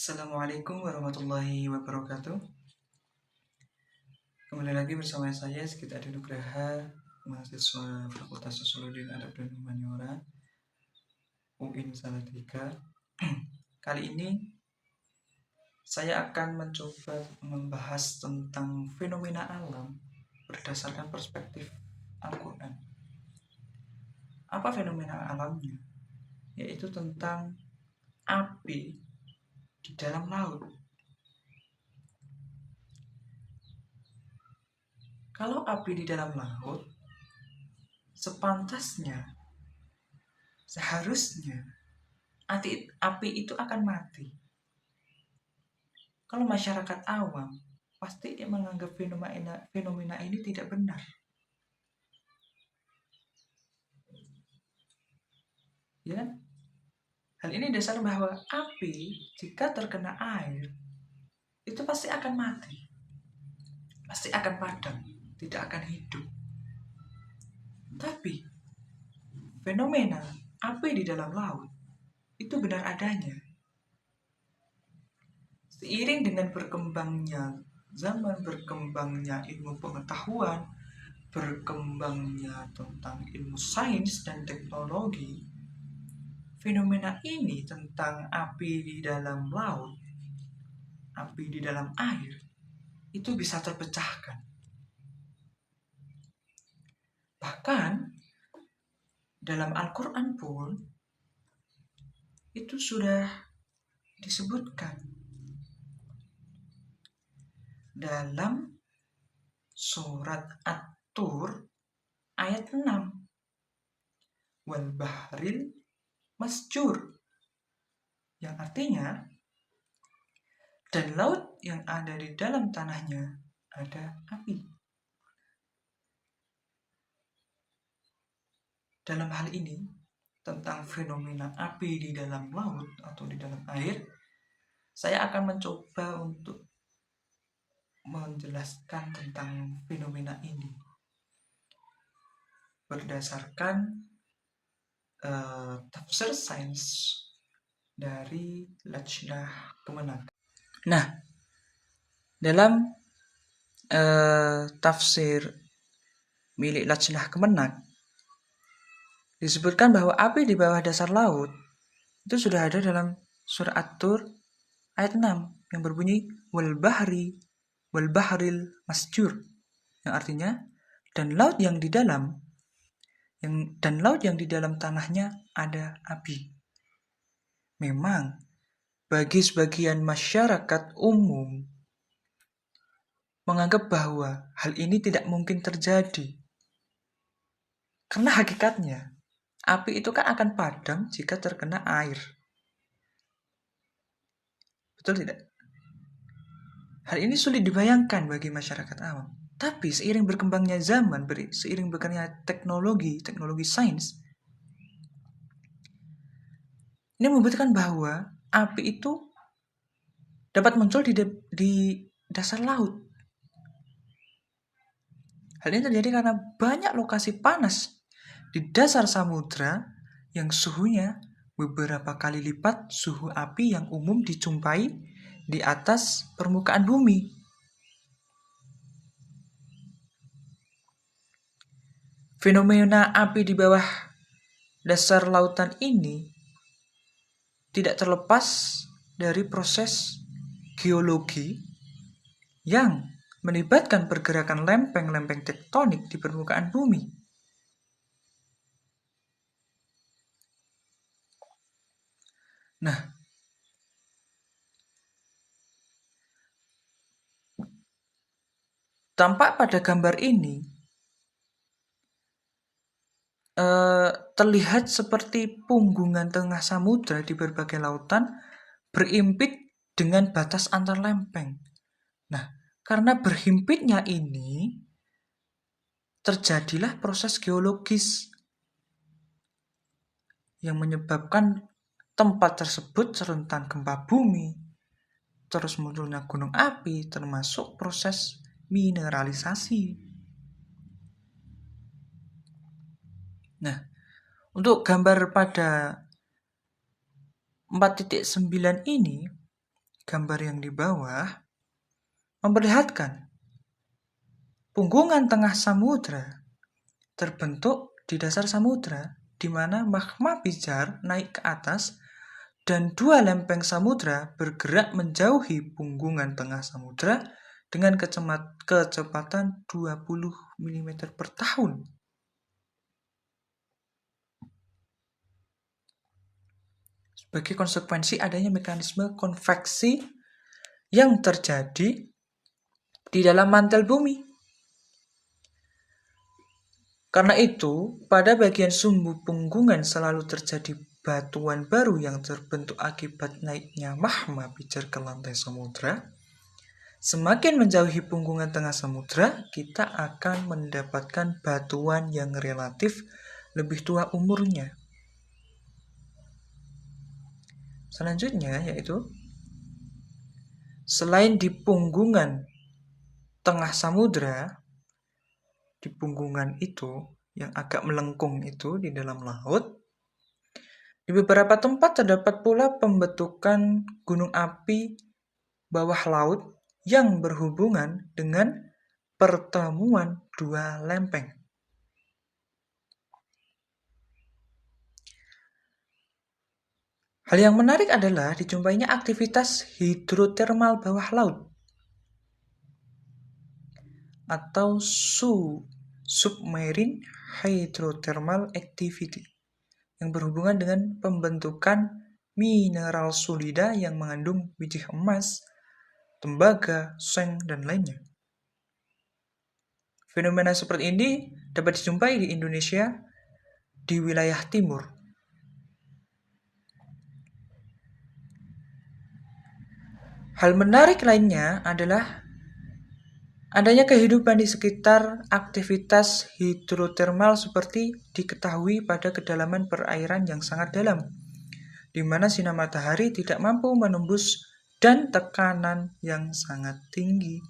Assalamualaikum warahmatullahi wabarakatuh. Kembali lagi bersama saya Sigit Adi Nugraha, mahasiswa Fakultas Sosiologi dan Adab dan Humaniora UIN Salatiga. Kali ini saya akan mencoba membahas tentang fenomena alam berdasarkan perspektif Al-Quran. Apa fenomena alamnya? Yaitu tentang api di dalam laut. Kalau api di dalam laut, seharusnya api itu akan mati. Kalau masyarakat awam pasti menganggap fenomena ini tidak benar. Ya, hal ini dasar bahwa api jika terkena air itu pasti akan mati, pasti akan padam, tidak akan hidup. Tapi fenomena api di dalam laut itu benar adanya. Seiring dengan berkembangnya zaman, berkembangnya ilmu pengetahuan, berkembangnya tentang ilmu sains dan teknologi, fenomena ini tentang api di dalam laut, api di dalam air, itu bisa terpecahkan. Bahkan dalam Al-Quran pun itu sudah disebutkan dalam surat At-Tur ayat 6, wal bahril masjur, yang artinya dan laut yang ada di dalam tanahnya ada api. Dalam hal ini tentang fenomena api di dalam laut atau di dalam air, saya akan mencoba untuk menjelaskan tentang fenomena ini berdasarkan tafsir sains dari Lajnah Kemenag. Nah, dalam tafsir milik Lajnah Kemenag disebutkan bahwa api di bawah dasar laut itu sudah ada dalam surah At-Tur ayat 6 yang berbunyi wal bahril masjur, yang artinya dan laut yang di dalam tanahnya ada api. Memang bagi sebagian masyarakat umum menganggap bahwa hal ini tidak mungkin terjadi. Karena hakikatnya api itu kan akan padam jika terkena air. Betul tidak? Hal ini sulit dibayangkan bagi masyarakat awam. Tapi seiring berkembangnya zaman, seiring berkembangnya teknologi sains, ini membuktikan bahwa api itu dapat muncul di dasar laut. Hal ini terjadi karena banyak lokasi panas di dasar samudra yang suhunya beberapa kali lipat suhu api yang umum dijumpai di atas permukaan bumi. Fenomena api di bawah dasar lautan ini tidak terlepas dari proses geologi yang melibatkan pergerakan lempeng-lempeng tektonik di permukaan bumi. Nah, tampak pada gambar ini terlihat seperti punggungan tengah samudra di berbagai lautan berhimpit dengan batas antar lempeng. Nah, karena berhimpitnya ini terjadilah proses geologis yang menyebabkan tempat tersebut rentan gempa bumi, terus munculnya gunung api, termasuk proses mineralisasi. Nah, untuk gambar pada 4.9 ini gambar yang di bawah memperlihatkan punggungan tengah samudra terbentuk di dasar samudra, di mana magma pijar naik ke atas dan dua lempeng samudra bergerak menjauhi punggungan tengah samudra dengan kecepatan 20 mm per tahun. Sebagai konsekuensi adanya mekanisme konveksi yang terjadi di dalam mantel bumi. Karena itu, pada bagian sumbu punggungan selalu terjadi batuan baru yang terbentuk akibat naiknya magma pijar ke lantai samudra. Semakin menjauhi punggungan tengah samudra, kita akan mendapatkan batuan yang relatif lebih tua umurnya. Selanjutnya yaitu, selain di punggungan tengah samudra, di punggungan itu yang agak melengkung itu di dalam laut, di beberapa tempat terdapat pula pembentukan gunung api bawah laut yang berhubungan dengan pertemuan dua lempeng. Hal yang menarik adalah dijumpainya aktivitas hidrotermal bawah laut atau submarine hydrothermal activity yang berhubungan dengan pembentukan mineral sulfida yang mengandung biji emas, tembaga, seng, dan lainnya. Fenomena seperti ini dapat dijumpai di Indonesia di wilayah timur. Hal menarik lainnya adalah adanya kehidupan di sekitar aktivitas hidrotermal seperti diketahui pada kedalaman perairan yang sangat dalam, di mana sinar matahari tidak mampu menembus dan tekanan yang sangat tinggi.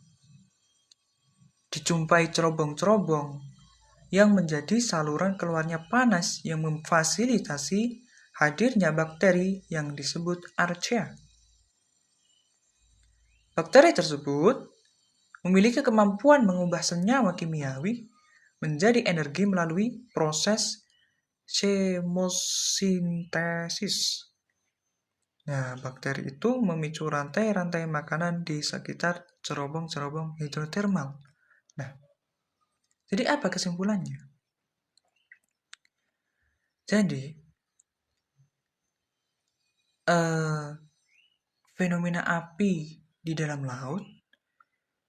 Dijumpai cerobong-cerobong yang menjadi saluran keluarnya panas yang memfasilitasi hadirnya bakteri yang disebut archaea. Bakteri tersebut memiliki kemampuan mengubah senyawa kimiawi menjadi energi melalui proses chemosintesis. Nah, bakteri itu memicu rantai-rantai makanan di sekitar cerobong-cerobong hidrotermal. Nah, jadi apa kesimpulannya? Jadi, fenomena api di dalam laut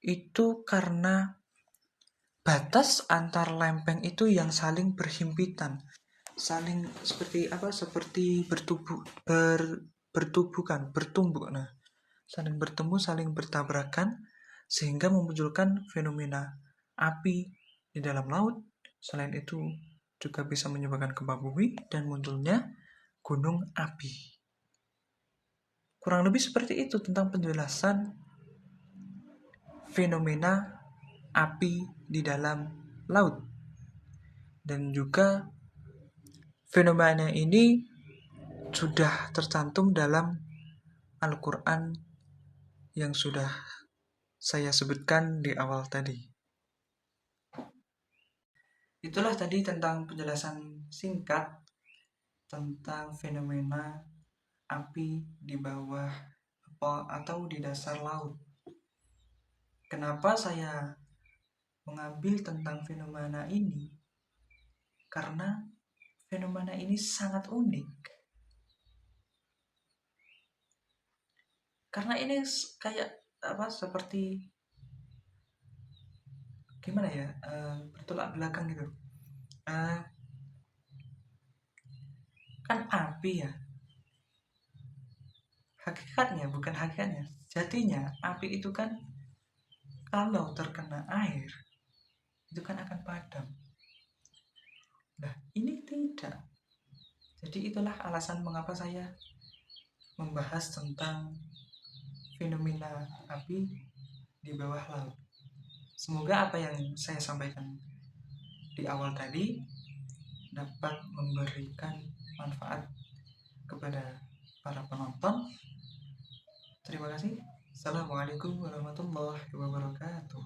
itu karena batas antar lempeng itu yang saling berhimpitan, saling seperti bertumbuh. Nah, saling bertemu, saling bertabrakan sehingga memunculkan fenomena api di dalam laut. Selain itu juga bisa menyebabkan gempa bumi dan munculnya gunung api. Kurang lebih seperti itu tentang penjelasan fenomena api di dalam laut. Dan juga fenomena ini sudah tercantum dalam Al-Quran yang sudah saya sebutkan di awal tadi. Itulah tadi tentang penjelasan singkat tentang fenomena api di bawah atau di dasar laut. Kenapa saya mengambil tentang fenomena ini? Karena fenomena ini sangat unik. Karena ini kayak seperti gimana ya, bertolak belakang gitu. Kan api ya, hakikatnya, jatinya api itu kan kalau terkena air itu kan akan padam. Nah, ini tidak. Jadi itulah alasan mengapa saya membahas tentang fenomena api di bawah laut. Semoga apa yang saya sampaikan di awal tadi dapat memberikan manfaat kepada para penonton Terima kasih. Assalamualaikum warahmatullahi wabarakatuh.